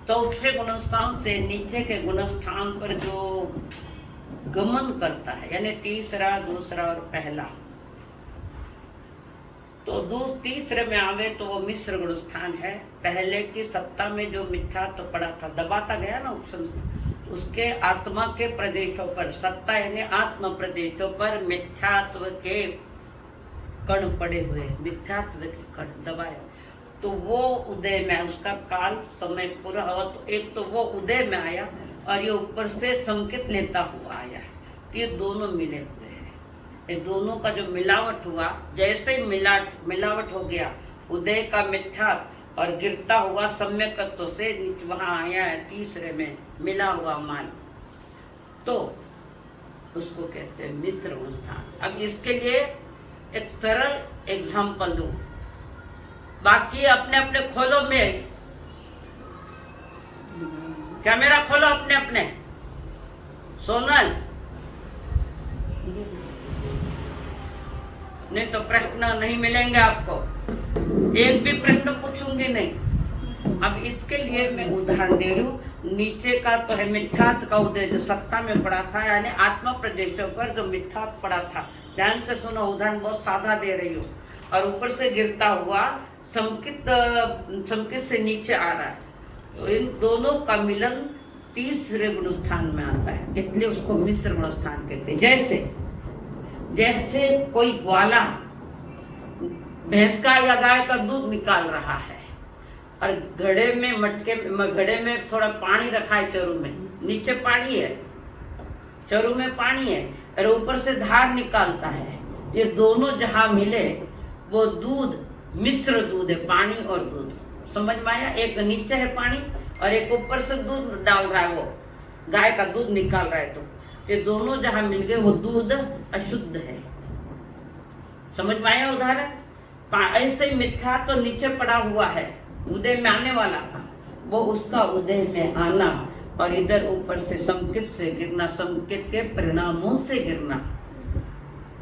चौथे गुणस्थान से नीचे के गुणस्थान पर जो गमन करता है, यानी तीसरा, दूसरा और पहला, तो तीसरे में आवे तो वो मिश्र गुणस्थान है। पहले की सत्ता में जो मिथ्या तो पड़ा था, दबाता गया ना उसके आत्मा के प्रदेशों पर, सत्ता यानी आत्म प्रदेशों पर मिथ्यात्व के कण पड़े हुए, मिथ्यात्व के कण दबाए, तो वो उदय में, उसका काल समय पूरा हुआ तो एक तो वो उदय में आया और ये ऊपर से संकेत लेता हुआ आया है। तो ये दोनों मिले हुए हैं, ये दोनों का जो मिलावट हुआ, जैसे ही मिलावट हो गया उदय का मिथ्या और गिरता हुआ सम्यकत्व से वहां आया है तीसरे में मिला हुआ माल, तो उसको कहते हैं मिश्र गुणस्थान। अब इसके लिए एक सरल एग्जाम्पल दूं, बाकी अपने अपने खोलो में, कैमरा खोलो अपने अपने। सोनल, नहीं तो प्रश्न नहीं मिलेंगे आपको, एक भी प्रश्न पूछूंगी नहीं। अब इसके लिए मैं उदाहरण दे रही हूँ। नीचे का तो है मिथ्यात्व का उदय, जो सत्ता में पड़ा था, यानी आत्मा प्रदेशों पर जो मिथ्यात्व पड़ा था। ध्यान से सुनो, उदाहरण बहुत सादा दे रही हूँ। और ऊपर से गिरता हुआ संकित से नीचे आ रहा है, तो इन दोनों का मिलन तीसरे गुणस्थान में आता है, इसलिए उसको मिश्र गुणस्थान कहते हैं। जैसे कोई ग्वाला भैंस का या गाय का दूध निकाल रहा है और घड़े में थोड़ा पानी रखा है, चरू में नीचे पानी है, चरू में पानी है और ऊपर से धार निकालता है। ये दोनों जहां मिले वो दूध मिश्र दूध है, पानी और दूध, समझ में आया? एक नीचे है पानी और एक ऊपर से दूध डाल रहा है, वो गाय का दूध निकाल रहा है, तो ये दोनों जहां मिल गए वो दूध अशुद्ध है। समझ में आया उदाहरण? ऐसे ही मिथ्या तो नीचे पड़ा हुआ है, उदय में आने वाला था, वो उसका उदय में आना और इधर ऊपर से संकेत से गिरना, संकेत के परिणामों से गिरना,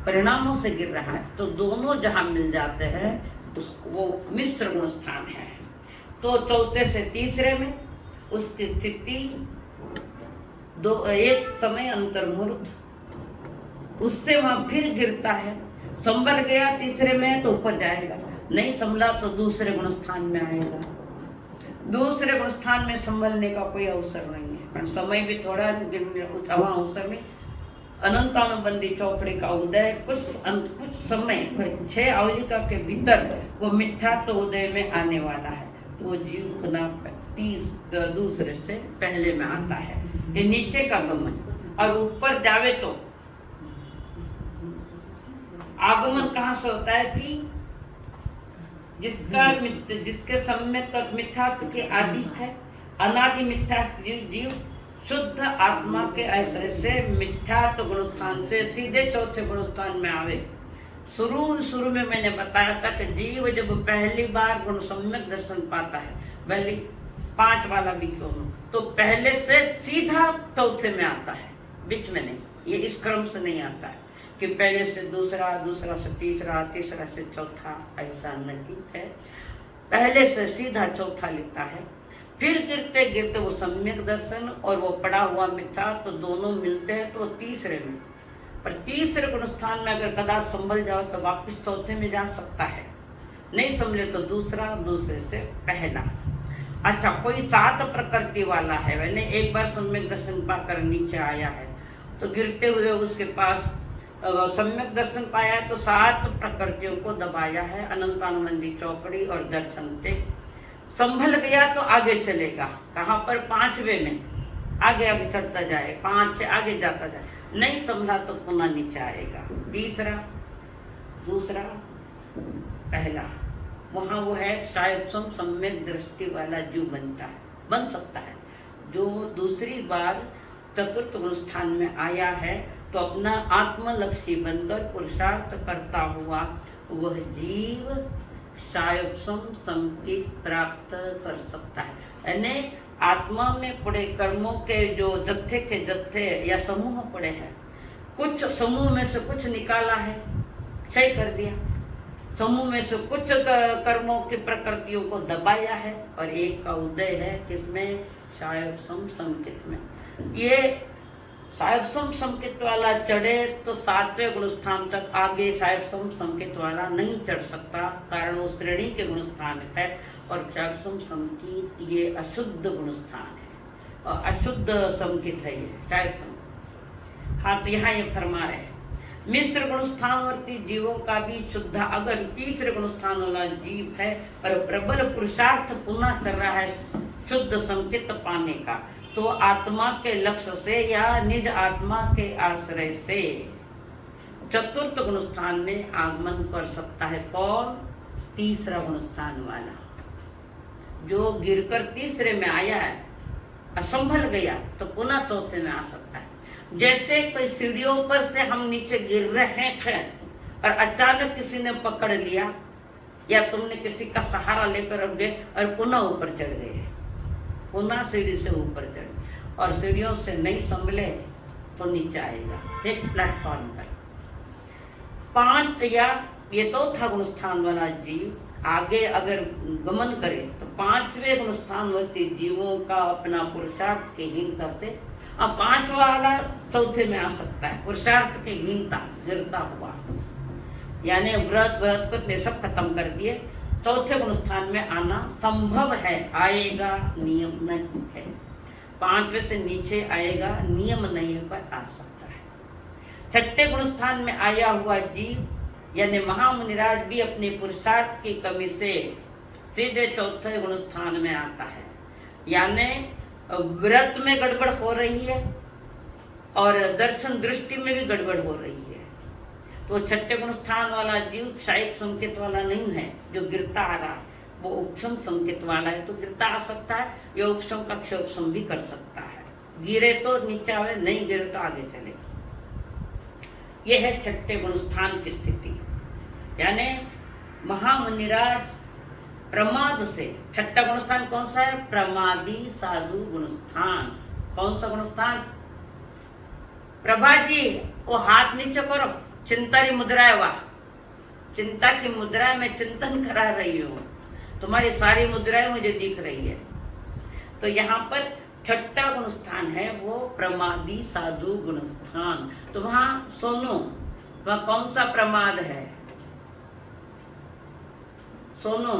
परिणामों से गिर रहा है, तो दोनों जहां मिल जाते हैं वो मिश्र गुणस्थान है। तो चौथे से तीसरे में उसकी स्थिति एक समय अंतर्मुहूर्त, उससे वहां फिर गिरता है, संभल गया तीसरे में तो ऊपर जाएगा, नहीं संभला तो दूसरे गुणस्थान में आएगा। दूसरे गुणस्थान में संभलने का कोई अवसर नहीं है, कारण समय भी थोड़ा वहां अवसर में अनंतानुबंधी चौकड़ी का उदय कुछ समय 6 अवलिका के भीतर वो मिथ्या तो उदय में आने वाला है, तो वो जीव पुनः दूसरे से पहले में आता है। ये नीचे का गमन, और ऊपर जावे तो आगमन कहाँ से होता है कि जिसके सम्यक मिथ्यात्व के आदि है, अनादि मिथ्या जीव शुद्ध आत्मा के ऐसे से मिथ्यात्व गुणस्थान से सीधे चौथे गुणस्थान में आवे। शुरू में मैंने बताया था कि जीव जब पहली बार गुण सम्यक दर्शन पाता है, पहले 5 वाला भी क्यों, तो पहले से सीधा चौथे में आता है, बीच में नहीं, ये इस क्रम से नहीं आता है कि पहले से दूसरा, दूसरा से तीसरा, तीसरा से चौथा, ऐसा नहीं है। पहले से सीधा चौथा लिखता है, फिर गिरते गिरते वो सम्यक दर्शन और वो पड़ा हुआ मिथ्या, तो दोनों मिलते हैं तो तीसरे में। पर तीसरे गुणस्थान में अगर कदाच संभल जाओ तो वापस चौथे में जा सकता है, नहीं संभले तो दूसरा, दूसरे से पहला। अच्छा, कोई 7 प्रकृति वाला है, मैंने एक बार सम्यक दर्शन पाकर नीचे आया है, तो गिरते हुए उसके पास सम्यक दर्शन पाया है, तो 7 प्रकृतियों को दबाया है, अनंतानुबंधी चौकड़ी और दर्शन से संभल गया तो आगे चलेगा। कहाँ पर? 5वें में आगे आगे चलता जाए, 5 से आगे जाता जाए, नहीं संभला तो पुनः नीचे आएगा। तीसरा, दूसरा, पहला, वहाँ वो है शायद सम्यक दृष्टि वाला जीव बनता है, बन सकता है, जो दूसरी बार चतुर्थ गुणस्थान में आया है, तो अपना आत्मलक्ष्य बनकर पुरुषार्थ करता हुआ वह जीव शायद संकेत प्राप्त कर सकता है। यानी आत्मा में पड़े कर्मों के जो जत्थे के जत्थे या समूह पड़े हैं, कुछ समूह में से कुछ निकाला है, क्षय कर दिया, समूह में से कुछ कर्मों की प्रकृतियों को दबाया है और एक का उदय है किसमें, शायद सम संकेत में। ये शायद सम संकेत वाला चढ़े तो 7वें गुण स्थान तक, आगे शायद सम संकेत वाला नहीं चढ़ सकता, कारण वो श्रेणी के गुण स्थान है और शायद सम संकेत ये अशुद्ध गुण स्थान है और अशुद्ध संकेत है ये शायद सम। हाँ, तो यहाँ ये फरमा रहे हैं मिश्र गुण स्थानवर्ती जीवों का भी शुद्ध, अगर तीसरे गुण स्थान वाला जीव है और प्रबल पुरुषार्थ पुनः कर रहा है शुद्ध संकेत पाने का, तो आत्मा के लक्ष्य से या निज आत्मा के आश्रय से चतुर्थ गुण स्थान में आगमन कर सकता है। कौन, तीसरा गुण स्थान वाला जो गिरकर तीसरे में आया है और संभल गया तो पुनः चौथे में आ सकता है। जैसे कोई सीढ़ियों पर से हम नीचे गिर रहे हैं और अचानक किसी ने पकड़ लिया या तुमने किसी का सहारा लेकर रख गए और पुनः ऊपर चढ़ गए, पुनः सीढ़ी से ऊपर चढ़ और सीढ़ियों से नहीं संभले तो नीचे आएगा, ठीक प्लेटफॉर्म पर। 5 या ये चौथा गुण स्थान वाला जीव आगे अगर गमन करे तो 5वें गुण स्थान वाले जीवों का अपना पुरुषार्थ की हीनता से, अब 5 वाला चौथे में आ सकता है, पुरुषार्थ की हीनता गिरता हुआ, यानी व्रत कर सब खत्म कर दिए, चौथे गुण स्थान में आना संभव है, आएगा, नियम नहीं है। 5वें से नीचे आएगा, नियम नहीं पर आ सकता है। 6ठे गुण स्थान में आया हुआ जीव यानी महामुनिराज भी अपने पुरुषार्थ की कमी से सीधे चौथे गुण स्थान में आता है, यानी व्रत में गड़बड़ हो रही है और दर्शन दृष्टि में भी गड़बड़ हो रही है, तो 6ठे गुण स्थान वाला जीव क्षयिक संकेत वाला नहीं है जो गिरता आ रहा है, वो उपशम संकेत वाला है, तो गिरता आ सकता है, ये उपशम का क्षोपशम भी कर सकता है, गिरे तो नीचे आवे, नहीं गिरे तो आगे चले। यह है 6ठे गुण स्थान की स्थिति, यानी महामुनिराज प्रमाद से, 6ठा गुण स्थान कौन सा है, प्रमादी साधु गुण स्थान। कौन सा गुण स्थान, प्रभा जी वो हाथ नीचे करो, चिंता की मुद्रा है, वाह चिंता की मुद्रा में चिंतन करा रही हूँ, तुम्हारी सारी मुद्राएं मुझे दिख रही है। तो यहाँ पर 6ठा गुण स्थान है वो प्रमादी साधु गुण स्थान। तो वहां सोनो, वह कौन सा प्रमाद है, सोनो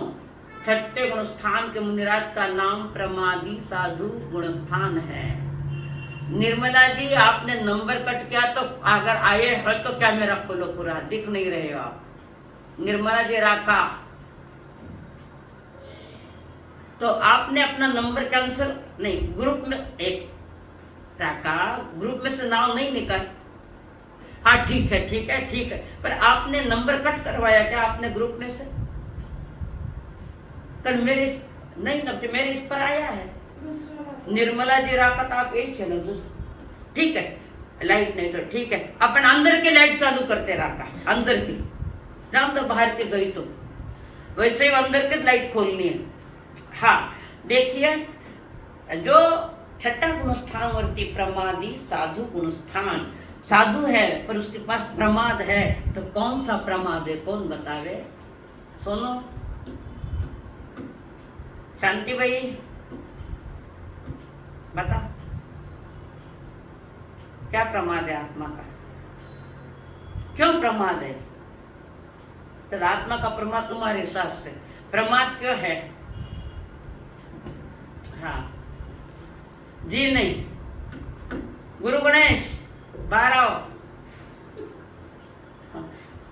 6ठे गुण स्थान के मुनिराज का नाम प्रमादी साधु गुण स्थान है। निर्मला जी आपने नंबर कट किया तो अगर आए हो तो क्या मेरा खोलो पूरा, दिख नहीं रहे हो आप। निर्मला जी राका, तो आपने अपना नंबर कैंसिल नहीं, ग्रुप में एक राका ग्रुप में से नाम नहीं निकल, हाँ ठीक है ठीक है ठीक है, पर आपने नंबर कट करवाया क्या आपने ग्रुप में से, तो मेरे नहीं नब्बे मेरे इस पर आया है निर्मला जी राकत, आप यही चलो ठीक है, लाइट नहीं तो ठीक है, अपन अंदर की लाइट चालू करते रहा, अंदर की जान तो बाहर की गई तो वैसे ही अंदर की लाइट खोलनी है। हाँ देखिए, जो 6ठा गुण स्थान वर्ती प्रमादी साधु गुण स्थान, साधु है पर उसके पास प्रमाद है, तो कौन सा प्रमाद है, कौन बतावे, सुनो शांति भाई बता, क्या प्रमाद है आत्मा का, क्यों प्रमाद है, तो आत्मा का प्रमाद तुम्हारे हिसाब से प्रमाद क्यों है, हाँ जी नहीं, गुरु गणेश बाहर आओ,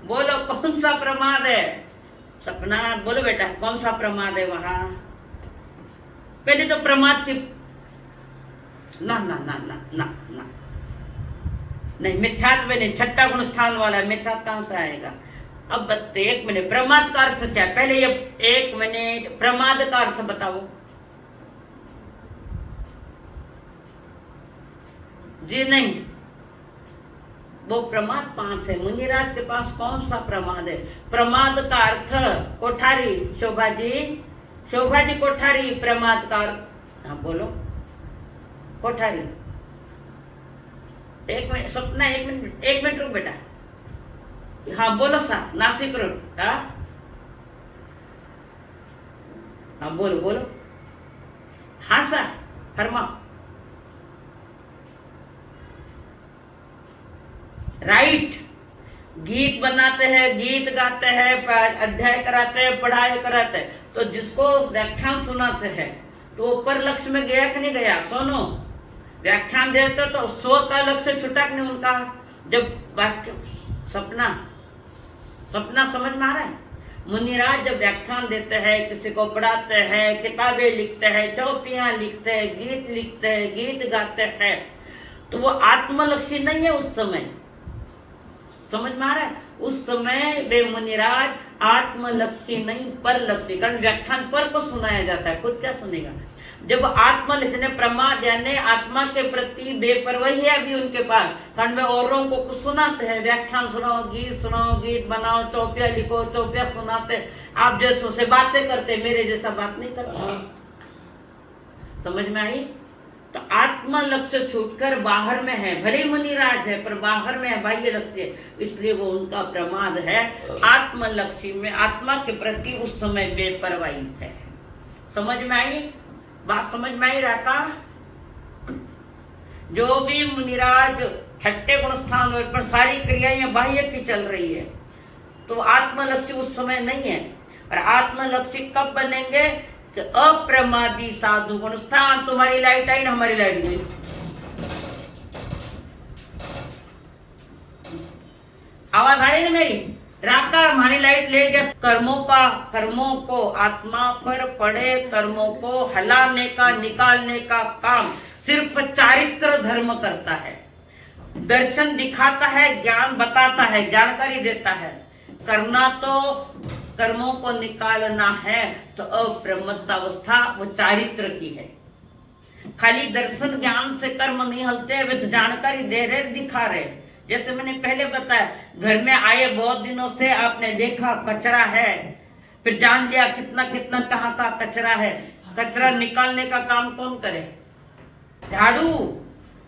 बोलो कौन सा प्रमाद है, सपना बोलो बेटा कौन सा प्रमाद है वहां, पहले तो प्रमाद की ना ना ना ना ना ना नहीं, मिथ्यात्व में नहीं, 6ठा गुण स्थान वाला मिथ्यात्व कहां से आएगा। अब बता, 1 मिनट प्रमाद का अर्थ क्या है, पहले ये 1 मिनट प्रमाद का अर्थ बताओ जी नहीं, वो प्रमाद 5 है, मुनिराज के पास कौन सा प्रमाद है, प्रमाद का अर्थ कोठारी, शोभा जी कोठारी, प्रमाद का अर्थ, हाँ बोलो कोठारी, 1 मिनट सपना, 1 मिनट रुक बेटा, हाँ बोलो सा, नासिक रोड, हाँ हाँ बोलो बोलो, हाँ सर फरमा। राइट, गीत बनाते हैं, गीत गाते हैं, अध्याय कराते हैं, पढ़ाई कराते हैं, तो जिसको व्याख्यान सुनाते हैं तो वो पर लक्ष्य में गया कि नहीं गया? सोनो, व्याख्यान देते तो सो का लक्ष्य छुटा कि नहीं उनका? जब वाक्य सपना सपना समझ में आ रहा है? मुनिराज जब व्याख्यान देते हैं, किसी को पढ़ाते हैं, किताबें लिखते हैं, चौपियां लिखते हैं, गीत लिखते हैं, गीत गाते हैं, तो वो आत्मलक्ष्य नहीं है उस समय। समझ में आ रहा है? उस समय वे मुनिराज आत्मलक्ष्य नहीं, पर लक्ष्य, कारण व्याख्यान पर को सुनाया जाता है, खुद क्या सुनेगा? जब आत्मलक्ष्य प्रमाद यानी आत्मा के प्रति बेपरवाही है अभी उनके पास, कारण वे औरों को कुछ सुनाते हैं, व्याख्यान सुनाओ, गीत बनाओ, चौपिया लिखो, चौपिया सुनाते, आप जैसों से बातें करते, मेरे जैसा बात नहीं करते। समझ में आई? तो आत्म लक्ष्य छूटकर बाहर में है, भले मुनिराज है पर बाहर में है, बाह्य लक्ष्य, इसलिए वो उनका प्रमाद है। आत्म लक्ष्य में आत्मा के प्रति उस समय बेपरवाही है। समझ में आई बात? समझ में आई रहता? जो भी मुनिराज छठे गुण स्थान पर सारी क्रियाएं बाह्य की चल रही है, तो आत्म लक्ष्य उस समय नहीं है। और आत्म लक्ष्य कब बनेंगे? कि अप्रमादी साधु गुण स्थान। तुम्हारी लाइट आई ना, हमारी लाइट गई। आवाज आ रही ना मेरी? राकार हमारी लाइट ले गया। कर्मों को आत्मा पर पड़े कर्मों को हलाने का, निकालने का काम सिर्फ चारित्र धर्म करता है। दर्शन दिखाता है, ज्ञान बताता है, जानकारी देता है। करना तो कर्मों को निकालना है, तो अप्रमत्तावस्था वो चारित्र की है। खाली दर्शन ज्ञान से कर्म नहीं हलते, वे तो जानकारी दे रहे, दिखा रहे। जैसे मैंने पहले बताया, घर में आए बहुत दिनों से आपने देखा कचरा है, फिर जान लिया कितना कितना कहाँ का कचरा है। कचरा निकालने का काम कौन करे? झाड़ू।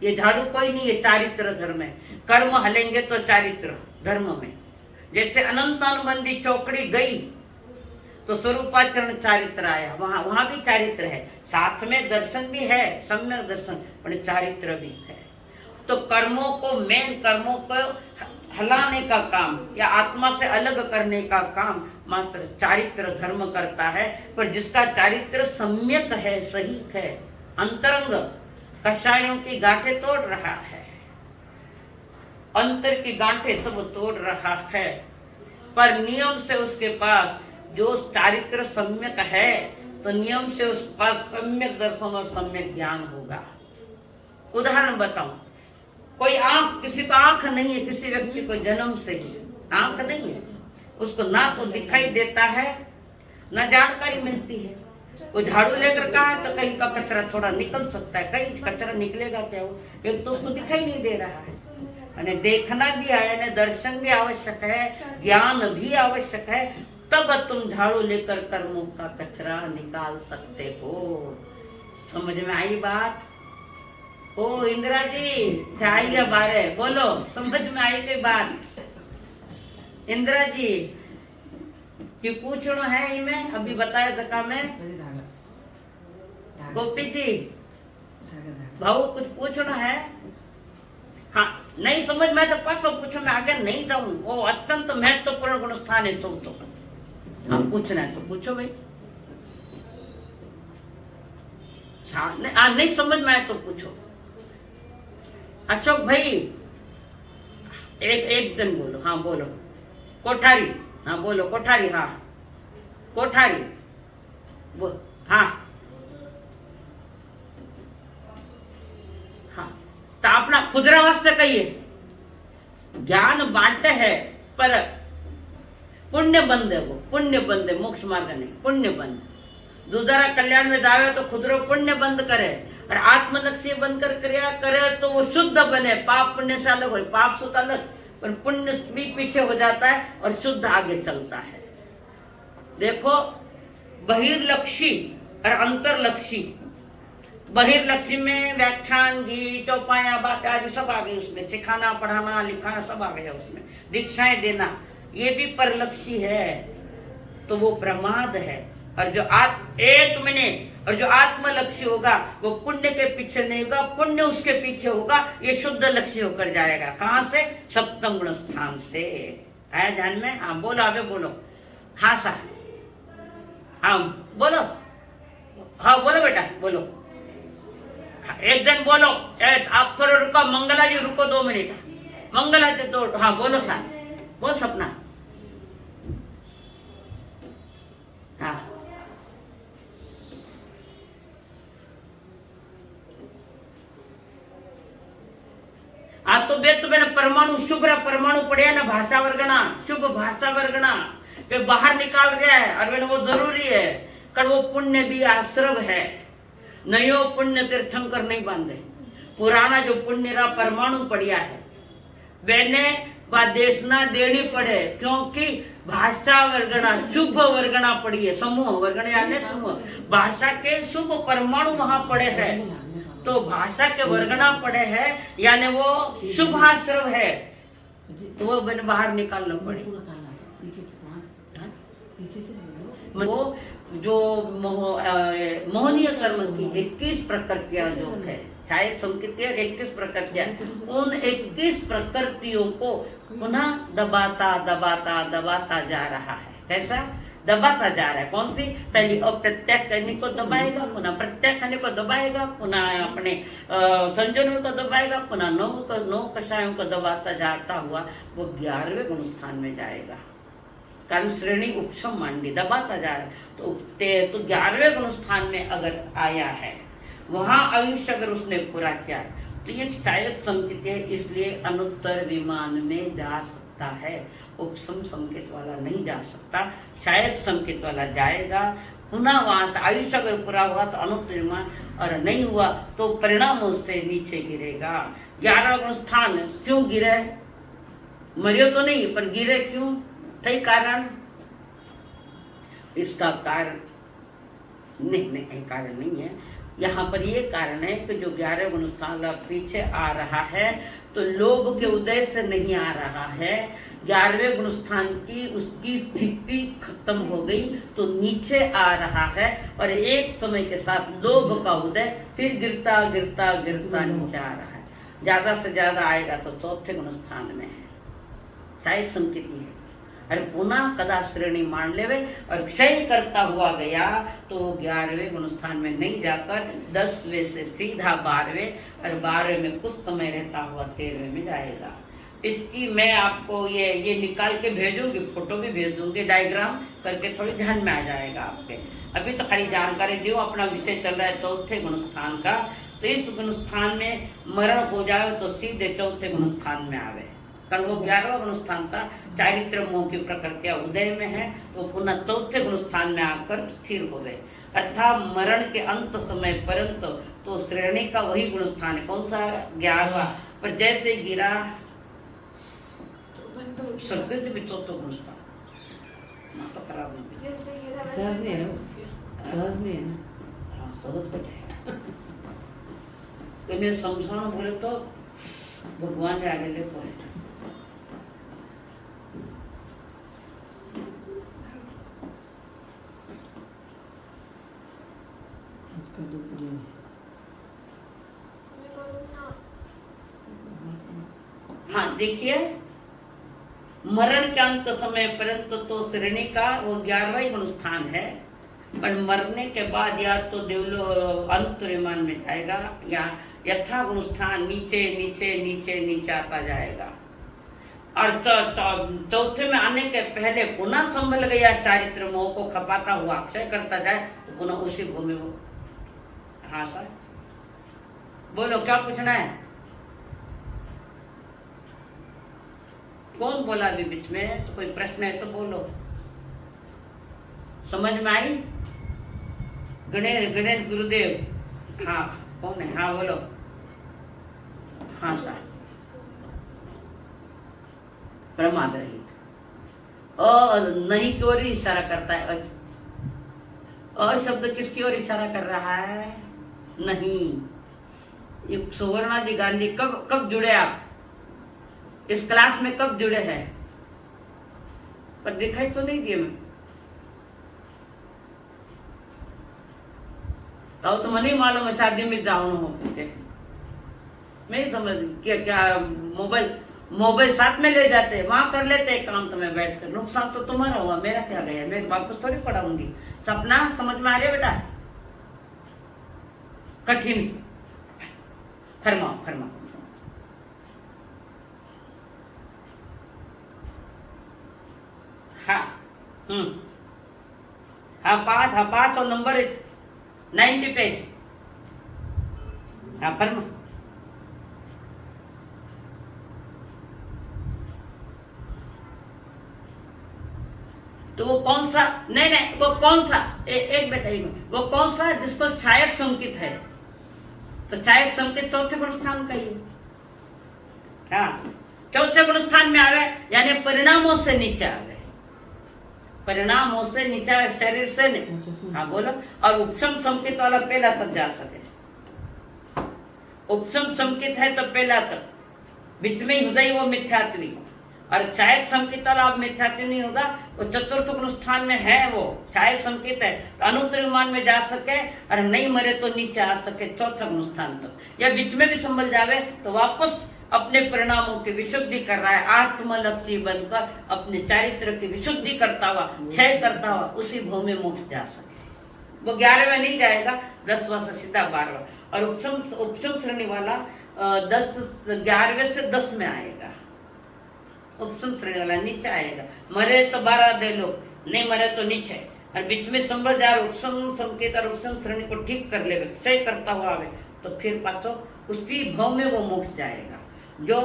ये झाड़ू कोई नहीं, ये चारित्र धर्म है। कर्म हलेंगे तो चारित्र धर्म में। जैसे अनंतानुबंधी चौकड़ी गई तो स्वरूपाचरण चारित्र आया, वहां भी चारित्र है, साथ में दर्शन भी है, सम्यक दर्शन, पर चारित्र भी है। तो कर्मों को, मेन कर्मों को हलाने का काम या आत्मा से अलग करने का काम मात्र चारित्र धर्म करता है। पर जिसका चारित्र सम्यक है, सही है, अंतरंग कषायों की गांठें तोड़ रहा है, अंतर की गांठें सब तोड़ रहा है, पर नियम से उसके पास जो चारित्र सम्यक है, तो नियम से उसके पास सम्यक दर्शन और सम्यक ज्ञान होगा। उदाहरण बताऊं, कोई आंख, किसी को आंख नहीं है, किसी व्यक्ति को जन्म से ही आंख नहीं है, उसको ना तो दिखाई देता है ना जानकारी मिलती है। वो झाड़ू लेकर कहा है तो कहीं का कचरा थोड़ा निकल सकता है, कहीं कचरा निकलेगा क्या? वो एक तो उसको दिखाई नहीं दे रहा है। यानी देखना भी है, दर्शन भी आवश्यक है, ज्ञान भी आवश्यक है, तब तुम झाड़ू लेकर कर्मों का कचरा निकाल सकते हो। समझ में आई बात? ओ इंदिरा जी आई बारे बोलो, समझ में आई कोई बात? इंदिरा जी कि पूछना है इमें अभी बताया जका में। गोपी जी भाऊ कुछ पूछना है? हाँ, नहीं समझ में तो पतो पूछो, मैं आगे नहीं जाऊं। वो अत्यंत महत्वपूर्ण गुण स्थान है। तुम तो हाँ पूछना है तो पूछो भाई। नहीं समझ में आए तो पूछो। अशोक भाई एक दिन बोलो। हाँ बोलो। कोठारी, हाँ बोलो कोठारी। हाँ कोठारी बोल। हाँ हाँ, तो अपना खुदरा वास्ते कहिए, ज्ञान बांटे है पर पुण्य बंद है, वो पुण्य बंद है, मोक्ष मार्ग नहीं, पुण्य बंद। दूसरा कल्याण में जावे तो खुदरो पुण्य बंद करे, और आत्मलक्ष्य बनकर क्रिया करे तो वो शुद्ध बने। पाप पुण्य से अलग हो, पाप शुद्ध अलग, पर पुण्य भी पीछे हो जाता है और शुद्ध आगे चलता है। देखो बहिर्लक्षी और अंतर्लक्षी। बहिर्लक्षी में व्याख्यान, गीत, चौपाया, बातें आदि सब आ गई उसमें, सिखाना, पढ़ाना, लिखाना सब आ गया उसमें, दीक्षाएं देना, ये भी परलक्षी है। तो वो प्रमाद है। और जो एक मिनट, और जो आत्म लक्ष्य होगा वो पुण्य के पीछे नहीं होगा, पुण्य उसके पीछे होगा, ये शुद्ध लक्ष्य होकर जाएगा। कहाँ से? सप्तम गुण स्थान से। आया ध्यान में? हाँ बोलो, अबे बोलो। हाँ सा, हाँ बोलो, हाँ बोलो बेटा बोलो। हाँ, एक दिन बोलो। आप थोड़ा रुको, मंगला जी रुको 2 मिनट। मंगला जी तो हाँ बोलो सा, बोल सपना। हाँ આ તો બે તો બેન પરમાણુ શુભ परमाणु पड़े ना भाषा वर्गना, शुभ भाषा वर्गना वे बाहर निकाल गया है, और वे वो जरूरी है कारण वो पुण्य भी आश्रव है। नयो पुण्य तीर्थंकर नहीं बांधे, पुराना जो पुण्य रा परमाणु पड़िया है बेने वा देशना देनी पड़े, क्योंकि भाषा वर्गना शुभ वर्गना पड़ी है। समूह वर्गना यानी समूह, भाषा के शुभ परमाणु वहां पड़े हैं, तो भाषा के वर्गना पड़े हैं, यानी वो शुभाश्रव है, तो वो मैंने बाहर निकालना पड़े। वो जो मोहनीय कर्म की 21 प्रकृतियां जो है, शायद संकेतियां 21 प्रकृतियां, उन 21 प्रकृतियों को पुनः दबाता दबाता दबाता जा रहा है। कैसा दबाता जा रहा है? कौन सी? पहले अप्रत्यक्ष करने को दबाएगा, पुनः प्रत्यक्ष करने को दबाएगा, पुनः अपने संजनों को दबाएगा, पुनः नौ कषायों को दबाता जाता हुआ वो 11वें गुण स्थान में जाएगा। कारण श्रेणी उपशम मांडी दबाता जा रहा है, तो 11वें गुण स्थान में अगर आया है, वहां आयुष्य अगर उसने पूरा किया तो ये शायद संकेत है, इसलिए अनुत्तर विमान में जा सकता है, उपशम संकेत वाला नहीं जा सकता। शायद संकेत वाला जाएगा, पुनः वहां से आयुष्य अगर पूरा हुआ तो अनुत्तर विमान, और नहीं हुआ तो परिणामों से नीचे गिरेगा। 11वां गुण स्थान क्यों गिरे? मरियो तो नहीं, पर गिरे क्यों? कई कारण, इसका कारण नहीं कारण नहीं है यहाँ पर। ये कारण है कि जो 11 गुण स्थान पीछे आ रहा है तो लोभ के उदय से नहीं आ रहा है। 11वें गुण स्थान की उसकी स्थिति खत्म हो गई तो नीचे आ रहा है, और एक समय के साथ लोभ का उदय फिर गिरता गिरता गिरता नीचे आ रहा है। ज्यादा से ज्यादा आएगा तो 4थे गुण स्थान में है, शायद संकेत है। अरे पुनः कदा श्रेणी मान लेवे और क्षय करता हुआ गया तो 11वें गुण स्थान में नहीं जाकर 10वें से सीधा 12वें, और 12वें में कुछ समय रहता हुआ 13वें में जाएगा। इसकी मैं आपको ये निकाल के भेजूंगी, फोटो भी भेज दूंगी, डायग्राम करके थोड़ी ध्यान में आ जाएगा आपके। अभी तो खाली जानकारी दो, अपना विषय चल रहा है 4थे गुण स्थान का, तो इस गुण स्थान में मरण हो जाए तो सीधे 4थे गुण स्थान में आवे, कारण वो 11वां गुण स्थान था, चारित्र मोह की प्रकृतियां उदय में है, तो पुनः 4थे गुण स्थान में आकर स्थिर हो गए, अर्थात मरण के अंत समय परंतु तो श्रेणी का वही गुण स्थान है। कौन सा? 11वां। पर जैसे गिरा सर्किट भी 4थे गुण स्थान, माता खराब नहीं, सहज नहीं है ना, सहज नहीं है ना। हाँ सहज है। तो मैं समझाना बोले तो भगवान के आगे ले पड़े। उसका दो पुड़िया हाँ देखिए, मरण के अंत समय परंतु तो श्रेणी का वो 11वां गुण स्थान है, पर मरने के बाद या तो देवलो अंतरिमान में जाएगा या यथा गुण स्थान नीचे नीचे नीचे नीचे आता जाएगा, और 4थे में आने के पहले पुनः संभल गया चारित्र मोह को खपाता हुआ अक्षय करता जाए तो पुनः उसी भूमि में। हाँ सर बोलो, क्या पूछना है? कौन बोला अभी बीच में? तो कोई प्रश्न है तो बोलो। समझ में आई? गणेश गुरुदेव, हाँ कौन है? हाँ बोलो। हाँ सर, प्रमाद रहित। नहीं की ओर इशारा करता है। शब्द किसकी ओर इशारा कर रहा है? नहीं। ये सुवर्णा जी गांधी कब जुड़े आप? इस क्लास में कब जुड़े हैं? पर दिखाई तो नहीं दिए मैं। तो મને मालूम है शादी में जाऊँ हो के मैं समझ क्या क्या मोबाइल साथ में ले जाते हैं, वहां कर लेते हैं काम, तो मैं बैठ कर, नुकसान तो तुम्हारा हुआ, मेरा क्या गया, मैं वापस थोड़ी पढ़ाऊंगी। सपना समझ में आ रहा बेटा? कठिन फरमाओ फरमाओ। हाँ हाँ 5 और नंबर 90 पेज। हाँ फरमा। तो वो कौन सा, नहीं वो कौन सा, एक बेटा एक, वो कौन सा जिसको सहायक संकेत है, तो सहायक संकेत चौथे गुण स्थान का ही। हाँ चौथे गुण स्थान में आवे, यानी परिणामों से नीचे आवे, परिणामों से नीचे आवे, शरीर से नहीं। हाँ बोलो। और उपशम संकेत वाला पहला तक जा सके, उपशम संकेत है तो पहला तक, बीच में हृदय वो मिथ्यात्वी, और सहायक संकेत वाला अब मिथ्यात्व नहीं होगा, वो चतुर्थ गुण स्थान में है, वो सहायक संकेत है, तो अनुत्तर विमान में जा सके, और नहीं मरे तो नीचे आ सके चौथा गुण स्थान तक, या बीच में भी संभल जावे तो वापस अपने परिणामों की विशुद्धि कर रहा है, आत्मलक्षी बनकर अपने चारित्र की विशुद्धि करता हुआ, क्षय करता हुआ उसी भव में मोक्ष जा सके। वो 11वें नहीं जाएगा, 10वां से सीधा 12वां, और उपशम श्रेणी वाला 11वें से 10 में आएगा, उपशम श्रेणी वाला नीचे आएगा, मरे तो 12 दे लो, नहीं मरे तो नीचे, और बीच में संभल जाए उपशम संकेत और उपशम श्रेणी को ठीक कर ले, क्षय करता हुआ आवे, तो फिर पाछो उसी भव में वो मोक्ष जाएगा। जो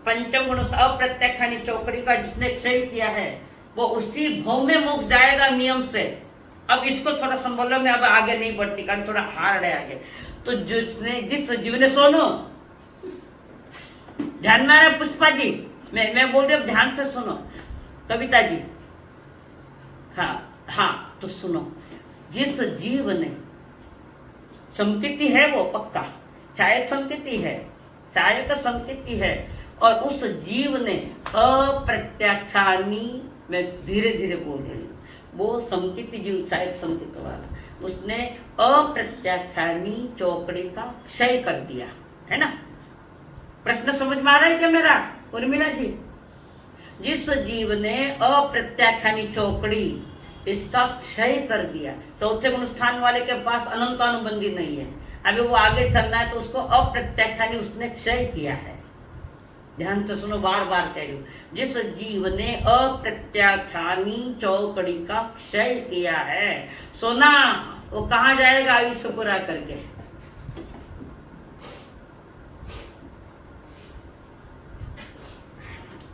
पंचम गुण अप्रत्यक्षानी चौकड़ी का जिसने क्षय किया है, वो उसी भव में मोक्ष जाएगा नियम से। अब इसको थोड़ा संभालो, मैं अब आगे नहीं बढ़ती कारण थोड़ा हार्ड है आगे। तो जिस जीव ने, सुनो ध्यान में आ रहा है पुष्पा जी, मैं बोल रही हूँ ध्यान से सुनो कविता जी। हाँ तो सुनो, जिस जीव ने, संकेती है वो पक्का, सहायक संकेती है, सहायक संकेती है, और उस जीव ने अप्रत्याख्यानी, मैं धीरे धीरे बोल रही हूँ, वो संकेती जीव सहायक संकेत वाला, उसने अप्रत्याख्यानी चौकड़ी का क्षय कर दिया है ना। प्रश्न समझ में आ रहा है क्या मेरा उर्मिला जी? जिस जीव ने अप्रत्याख्यानी चौकड़ी इसका क्षय कर दिया, चौथे गुण स्थान वाले के पास अनंतानुबंधी नहीं है, अभी वो आगे चलना है, तो उसको अप्रत्याख्यानी उसने क्षय किया है। ध्यान से सुनो, बार बार कह रही हूं, जिस जीव ने अप्रत्याख्यानी चौकड़ी का क्षय किया है, सोना वो कहाँ जाएगा आयुष्य पूरा करके?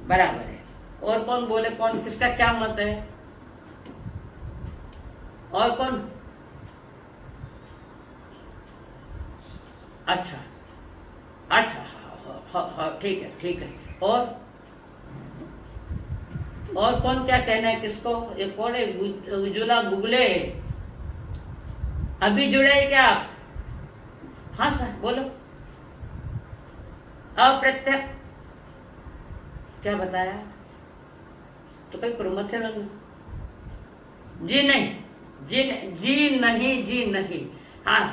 बराबर है। और कौन बोले, कौन किसका क्या मत है? और कौन? अच्छा अच्छा हाँ ठीक है। और कौन क्या कहना है किसको? ये कौन है? उज्ज्वला गुगले, अभी जुड़े हैं क्या आप? हाँ सर बोलो। अप्रत्यक्ष क्या बताया? तो कहीं करो मत है। जी नहीं। हाँ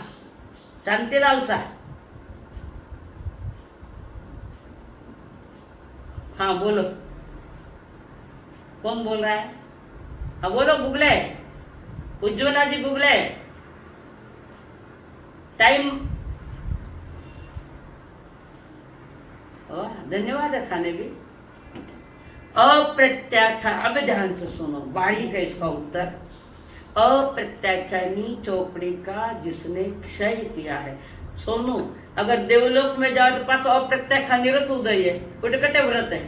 शांतिलाल सा, हाँ बोलो, कौन बोल रहा है? हाँ बोलो गुगले, उज्ज्वला जी गुगले, टाइम। धन्यवाद है खाने भी। अप्रत्याख्या, अब ध्यान से सुनो, बारीक है इसका उत्तर। अप्रत्याख्यानी चौकड़ी का जिसने क्षय किया है, सोनू अगर देवलोक में जाओ तो पास अप्रत्याख्यानी रथ उदय है, उठकटे व्रत है।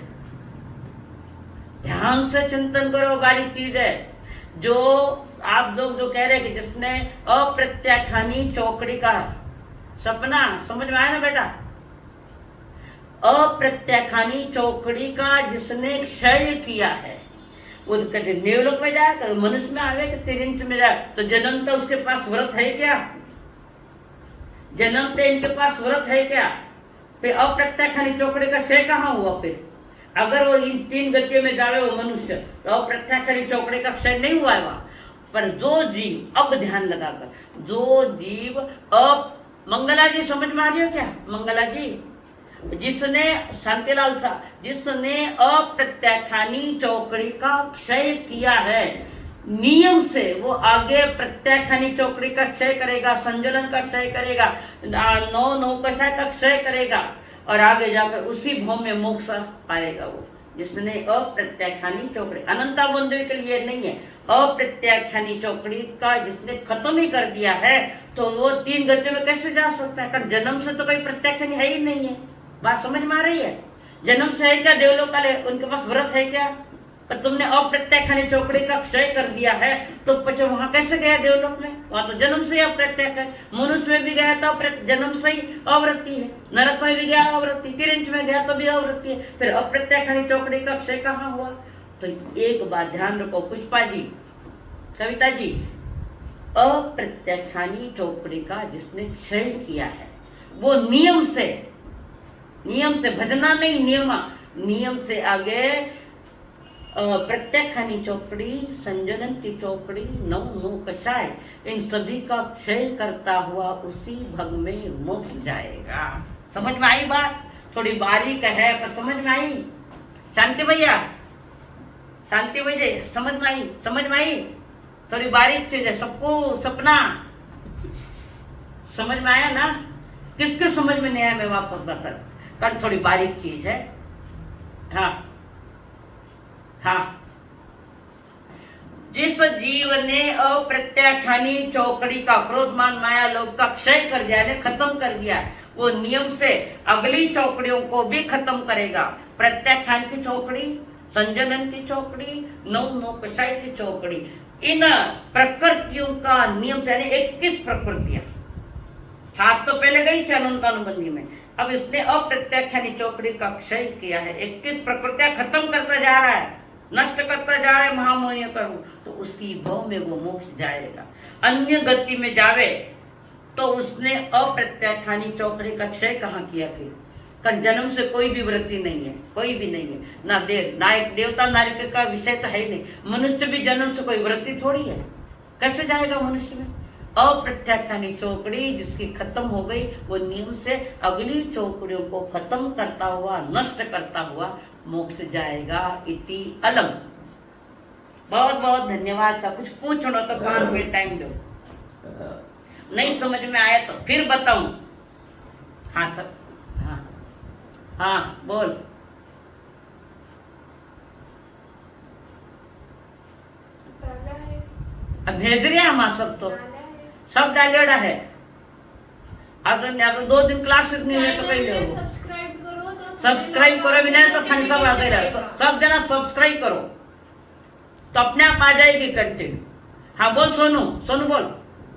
ध्यान से चिंतन करो, बारीक चीज है। जो आप लोग जो कह रहे हैं कि जिसने अप्रत्याख्यानी चौकड़ी का, सपना समझ में आया ना बेटा? अप्रत्याख्यानी चौकड़ी का जिसने क्षय किया है, वो कहते देवलोक में जाए, तो मनुष्य में आवे कि तिरिंच में जाए, तो जन्म तो उसके पास व्रत है क्या? जन्म तो इनके पास व्रत है क्या? फिर अप्रत्याख्यानी चौकड़ी का क्षय कहाँ हुआ? फिर अगर वो इन 3 गतियों में जावे वो मनुष्य, तो अप्रत्याख्यानी चौकड़ी का क्षय नहीं हुआ है वहां। पर जो जीव, अब ध्यान लगाकर, जो जीव मंगला जी समझ में आ रही हो क्या? मंगला जी, जिसने, शांतिलाल साहब, जिसने अप्रत्याख्यानी चौकड़ी का क्षय किया है नियम से, वो आगे प्रत्याख्यानी चौकड़ी का क्षय करेगा, संजलन का क्षय करेगा, नौ कषाय का क्षय करेगा, और आगे जाकर उसी भव में मोक्ष पाएगा। वो जिसने अप्रत्याख्यानी चौकड़ी, अनंता बंधु के लिए नहीं है, अप्रत्याख्यानी चौकड़ी का जिसने खत्म ही कर दिया है, तो वो 3 गतियों में कैसे जा सकता है? कारण जन्म से तो कोई प्रत्याख्यानी है ही नहीं है। बात समझ में आ रही है? जन्म से है क्या देवलोक वाले? उनके पास व्रत है क्या? पर तुमने अप्रत्याख्यानी चौकड़ी का क्षय कर दिया है, तो पचे वहां कैसे गया देवलोक में? वहां तो जन्म से ही अप्रत्याख है। मनुष्य में भी गया तो जन्म से ही अवृत्ति है, नरक में भी गया अवृत्ति, तिरंज में गया तो भी अवृत्ति है, फिर अप्रत्याख्यानी चौकड़ी का क्षय कहाँ हुआ? तो एक बात ध्यान रखो पुष्पा जी, कविता जी, अप्रत्याख्यानी चौकड़ी का जिसने क्षय किया है, वो नियम से भजना नहीं, नियम से आगे प्रत्याख्यानी चौकड़ी, संजनन की चौकड़ी, नौ कषाय, इन सभी का क्षय करता हुआ उसी भग में मोक्ष जाएगा। समझ में आई बात? थोड़ी बारीक है पर समझ में आई। शांति भैया, शांति भैया, समझ में आई? थोड़ी बारीक चीज है, सबको सपना समझ में आया ना? किसके समझ में नहीं आया मैं वापस बता, कारण थोड़ी बारीक चीज है। हाँ, जिस जीव ने अप्रत्याख्यानी चौकड़ी का, क्रोध मान माया लोभ का क्षय कर दिया है, खत्म कर दिया, वो नियम से अगली चौकड़ियों को भी खत्म करेगा। प्रत्याख्यान की चौकड़ी, संजनन की चौकड़ी, नौ कषाय की चौकड़ी, इन प्रकृतियों का नियम से, 21 प्रकृतियां, 7 तो पहले गई थी अनंतानुबंधी में, अब इसने अप्रत्याख्यानी चौकड़ी का क्षय किया है, 21 प्रकृतियां खत्म करता जा रहा है, नष्ट करता जा रहा है महामोहियों का रूप, तो उसी भव में वो मोक्ष जाएगा। अन्य गति में जावे तो उसने अप्रत्याख्यानी चौकड़ी का क्षय कहाँ किया? फिर कारण जन्म से कोई भी वृत्ति नहीं है, कोई भी नहीं है, ना देवता नारिक का विषय तो है ही नहीं। मनुष्य भी जन्म से कोई वृत्ति थोड़ी है, कैसे जाएगा मनुष्य में? अप्रत्याख्यानी चौकड़ी जिसकी खत्म हो गई, वो नियम से अगली चौकड़ियों को खत्म करता हुआ, नष्ट करता हुआ मोक्ष जाएगा। इति अलम। बहुत बहुत धन्यवाद। सब कुछ पूछो तो 5 मिनट टाइम दो, नहीं समझ में आया तो फिर बताऊं। हाँ सर, हाँ बोल। अब भेज रहे हैं हमारा सब डालेड़ा है। अगर 2 दिन क्लासेस नहीं हुए तो कहीं लो, सब्सक्राइब करो भी नहीं तो खाली सब आ गए, सब जना सब्सक्राइब करो तो अपने आप आ जाएगी कंटेंट। हाँ बोल सोनू बोल।